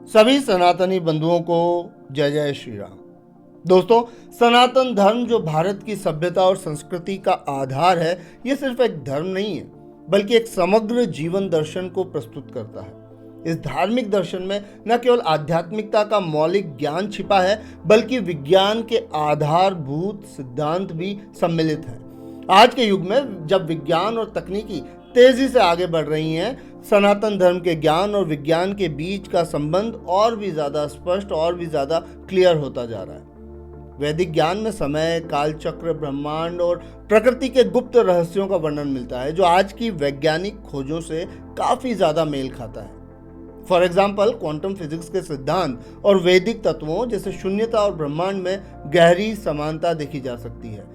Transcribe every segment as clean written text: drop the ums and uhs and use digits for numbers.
सभी सनातनी बंधुओं को जय जय श्री राम। दोस्तों, सनातन धर्म जो भारत की सभ्यता और संस्कृति का आधार है, ये सिर्फ एक धर्म नहीं है बल्कि एक समग्र जीवन दर्शन को प्रस्तुत करता है। इस धार्मिक दर्शन में न केवल आध्यात्मिकता का मौलिक ज्ञान छिपा है बल्कि विज्ञान के आधारभूत सिद्धांत भी सम्मिलित हैं। आज के युग में जब विज्ञान और तकनीकी तेजी से आगे बढ़ रही हैं, सनातन धर्म के ज्ञान और विज्ञान के बीच का संबंध और भी ज्यादा स्पष्ट और भी ज्यादा क्लियर होता जा रहा है। वैदिक ज्ञान में समय, काल चक्र, ब्रह्मांड और प्रकृति के गुप्त रहस्यों का वर्णन मिलता है जो आज की वैज्ञानिक खोजों से काफी ज्यादा मेल खाता है। फॉर एग्जाम्पल, क्वांटम फिजिक्स के सिद्धांत और वैदिक तत्वों जैसे शून्यता और ब्रह्मांड में गहरी समानता देखी जा सकती है।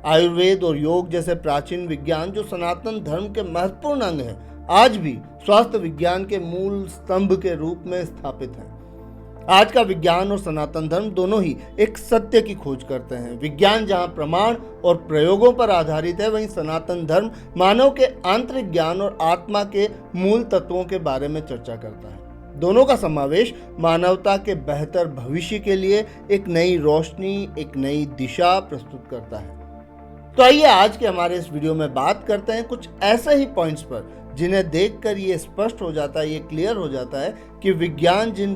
आयुर्वेद और योग जैसे प्राचीन विज्ञान जो सनातन धर्म के महत्वपूर्ण अंग हैं, आज भी स्वास्थ्य विज्ञान के मूल स्तंभ के रूप में स्थापित हैं। आज का विज्ञान और सनातन धर्म दोनों ही एक सत्य की खोज करते हैं। विज्ञान जहां प्रमाण और प्रयोगों पर आधारित है, वहीं सनातन धर्म मानव के आंतरिक ज्ञान और आत्मा के मूल तत्वों के बारे में चर्चा करता है। दोनों का समावेश मानवता के बेहतर भविष्य के लिए एक नई रोशनी, एक नई दिशा प्रस्तुत करता है। तो आइए आज के हमारे इस वीडियो में बात करते हैं कुछ ऐसे ही पॉइंट्स पर जिन्हें देखकर ये स्पष्ट हो जाता है, ये क्लियर हो जाता है कि विज्ञान जिन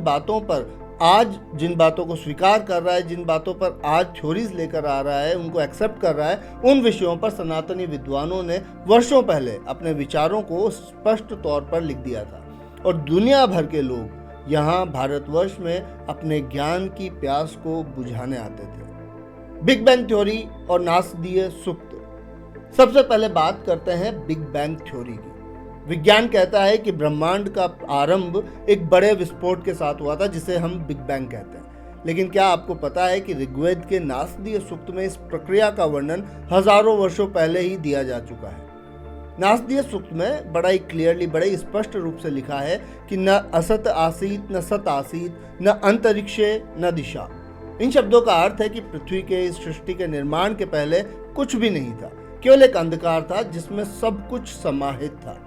बातों को स्वीकार कर रहा है, जिन बातों पर आज थ्योरीज लेकर आ रहा है, उनको एक्सेप्ट कर रहा है, उन विषयों पर सनातनी विद्वानों ने वर्षों पहले अपने विचारों को स्पष्ट तौर पर लिख दिया था और दुनिया भर के लोग यहाँ भारतवर्ष में अपने ज्ञान की प्यास को बुझाने आते थे। बिग बैंग थ्योरी और नासदीय सूक्त। सबसे पहले बात करते हैं बिग बैंग थ्योरी की। विज्ञान कहता है कि ब्रह्मांड का आरंभ एक बड़े विस्फोट के साथ हुआ था जिसे हम बिग बैंग कहते हैं। लेकिन क्या आपको पता है कि ऋग्वेद के नासदीय सूक्त में इस प्रक्रिया का वर्णन हजारों वर्षों पहले ही दिया जा चुका है। नासदीय सूक्त में बड़ा ही क्लियरली, बड़े ही स्पष्ट रूप से लिखा है कि न असत आसीत, न सत आसीत, न अंतरिक्षे, न दिशा। इन शब्दों का अर्थ है कि पृथ्वी के इस सृष्टि के निर्माण के पहले कुछ भी नहीं था, केवल एक अंधकार था जिसमें सब कुछ समाहित था।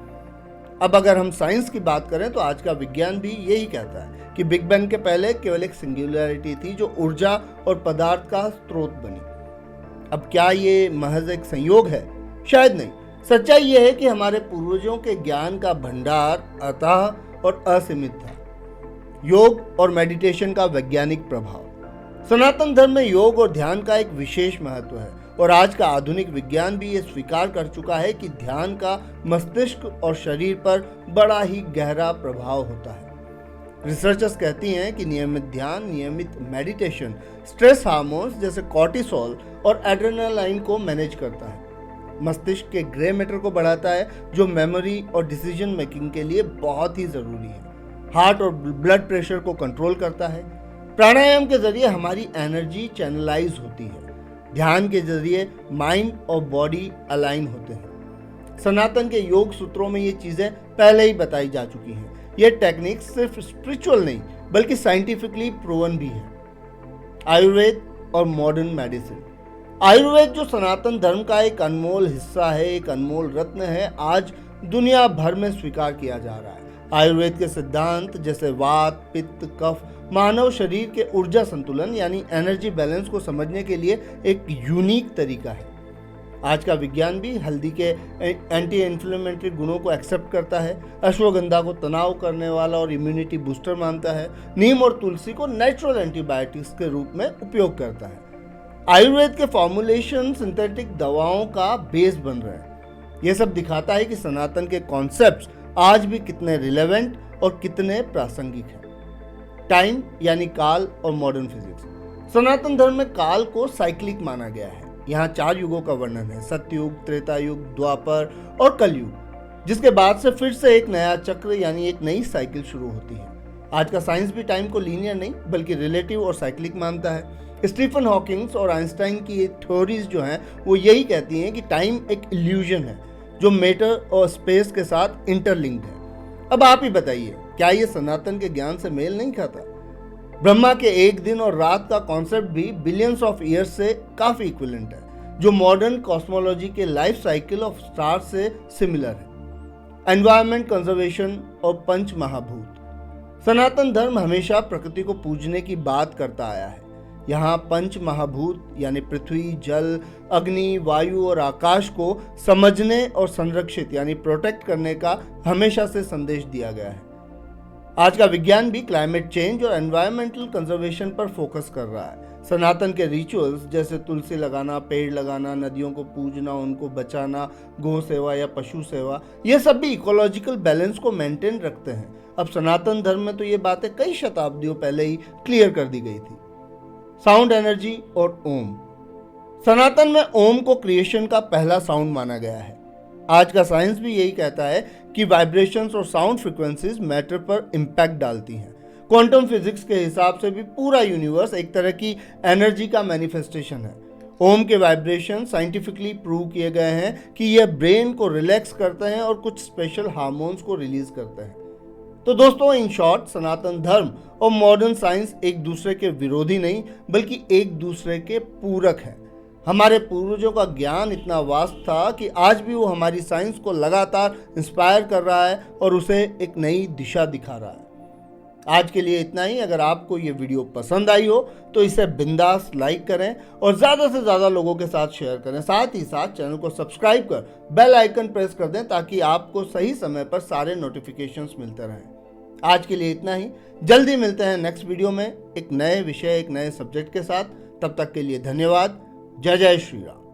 अब अगर हम साइंस की बात करें तो आज का विज्ञान भी यही कहता है कि बिग बैंग के पहले केवल एक सिंगुलैरिटी थी जो ऊर्जा और पदार्थ का स्रोत बनी। अब क्या ये महज एक संयोग है? शायद नहीं। सच्चाई यह है कि हमारे पूर्वजों के ज्ञान का भंडार अथाह और असीमित था। योग और मेडिटेशन का वैज्ञानिक प्रभाव। सनातन धर्म में योग और ध्यान का एक विशेष महत्व है और आज का आधुनिक विज्ञान भी ये स्वीकार कर चुका है कि ध्यान का मस्तिष्क और शरीर पर बड़ा ही गहरा प्रभाव होता है। रिसर्चर्स कहती हैं कि नियमित ध्यान, नियमित मेडिटेशन स्ट्रेस हार्मोन्स जैसे कॉर्टिसोल और एड्रेनालाइन को मैनेज करता है। मस्तिष्क के ग्रे मैटर को बढ़ाता है जो मेमोरी और डिसीजन मेकिंग के लिए बहुत ही जरूरी है। हार्ट और ब्लड प्रेशर को कंट्रोल करता है। प्राणायाम के जरिए हमारी एनर्जी चैनलाइज होती है। ध्यान के जरिए माइंड और बॉडी अलाइन होते हैं। सनातन के योग सूत्रों में ये चीजें पहले ही बताई जा चुकी हैं। ये टेक्निक सिर्फ स्पिरिचुअल नहीं बल्कि साइंटिफिकली प्रूवन भी है। आयुर्वेद और मॉडर्न मेडिसिन। आयुर्वेद जो सनातन धर्म का एक अनमोल हिस्सा है, एक अनमोल रत्न है, आज दुनिया भर में स्वीकार किया जा रहा है। आयुर्वेद के सिद्धांत जैसे वात, पित्त, कफ मानव शरीर के ऊर्जा संतुलन यानी एनर्जी बैलेंस को समझने के लिए एक यूनिक तरीका है। आज का विज्ञान भी हल्दी के एंटी इन्फ्लेमेटरी गुणों को एक्सेप्ट करता है, अश्वगंधा को तनाव करने वाला और इम्यूनिटी बूस्टर मानता है, नीम और तुलसी को नेचुरल एंटीबायोटिक्स के रूप में उपयोग करता है। आयुर्वेद के फॉर्मुलेशन सिंथेटिक दवाओं का बेस बन रहे हैं। यह सब दिखाता है कि सनातन के कॉन्सेप्ट्स आज भी कितने रिलेवेंट और कितने प्रासंगिक हैं। टाइम यानी काल और मॉडर्न फिजिक्स। सनातन धर्म में काल को साइक्लिक माना गया है। यहाँ 4 युगों का वर्णन है, सतयुग, त्रेता युग, द्वापर और कलयुग, जिसके बाद से फिर से एक नया चक्र यानी एक नई साइकिल शुरू होती है। आज का साइंस भी टाइम को लीनियर नहीं बल्कि रिलेटिव और साइक्लिक मानता है। स्टीफन हॉकिंग्स और आइंस्टाइन की थ्योरीज जो हैं वो यही कहती हैं कि टाइम एक इल्यूजन है जो मैटर और स्पेस के साथ इंटरलिंक्ड है। अब आप ही बताइए, क्या ये सनातन के ज्ञान से मेल नहीं खाता? ब्रह्मा के एक दिन और रात का कॉन्सेप्ट भी बिलियंस ऑफ ईयर्स से काफी इक्विवेलेंट है, जो मॉडर्न कॉस्मोलॉजी के लाइफ साइकिल ऑफ स्टार से सिमिलर है। एनवायरमेंट कंजर्वेशन और पंच महाभूत। सनातन धर्म हमेशा प्रकृति को पूजने की बात करता आया है। यहाँ पंच महाभूत यानी पृथ्वी, जल, अग्नि, वायु और आकाश को समझने और संरक्षित यानी प्रोटेक्ट करने का हमेशा से संदेश दिया गया है। आज का विज्ञान भी क्लाइमेट चेंज और एनवायरमेंटल कंजर्वेशन पर फोकस कर रहा है। सनातन के रिचुअल्स जैसे तुलसी लगाना, पेड़ लगाना, नदियों को पूजना, उनको बचाना, गौ सेवा या पशु सेवा, ये सब भी इकोलॉजिकल बैलेंस को मेंटेन रखते हैं। अब सनातन धर्म में तो ये बातें कई शताब्दियों पहले ही क्लियर कर दी गई थी। साउंड एनर्जी और ओम। सनातन में ओम को क्रिएशन का पहला साउंड माना गया है। आज का साइंस भी यही कहता है कि वाइब्रेशंस और साउंड फ्रीक्वेंसीज मैटर पर इम्पैक्ट डालती हैं। क्वांटम फिजिक्स के हिसाब से भी पूरा यूनिवर्स एक तरह की एनर्जी का मैनिफेस्टेशन है। ओम के वाइब्रेशन साइंटिफिकली प्रूव किए गए हैं कि यह ब्रेन को रिलैक्स करते हैं और कुछ स्पेशल हार्मोन्स को रिलीज करते हैं। तो दोस्तों, इन शॉर्ट, सनातन धर्म और मॉडर्न साइंस एक दूसरे के विरोधी नहीं बल्कि एक दूसरे के पूरक हैं। हमारे पूर्वजों का ज्ञान इतना वास्ट था कि आज भी वो हमारी साइंस को लगातार इंस्पायर कर रहा है और उसे एक नई दिशा दिखा रहा है। आज के लिए इतना ही। अगर आपको ये वीडियो पसंद आई हो तो इसे बिंदास लाइक करें और ज़्यादा से ज़्यादा लोगों के साथ शेयर करें। साथ ही साथ चैनल को सब्सक्राइब कर बेल आइकन प्रेस कर दें ताकि आपको सही समय पर सारे नोटिफिकेशंस मिलते रहें। आज के लिए इतना ही। जल्दी मिलते हैं नेक्स्ट वीडियो में एक नए विषय, एक नए सब्जेक्ट के साथ। तब तक के लिए धन्यवाद। जय जय श्री राम।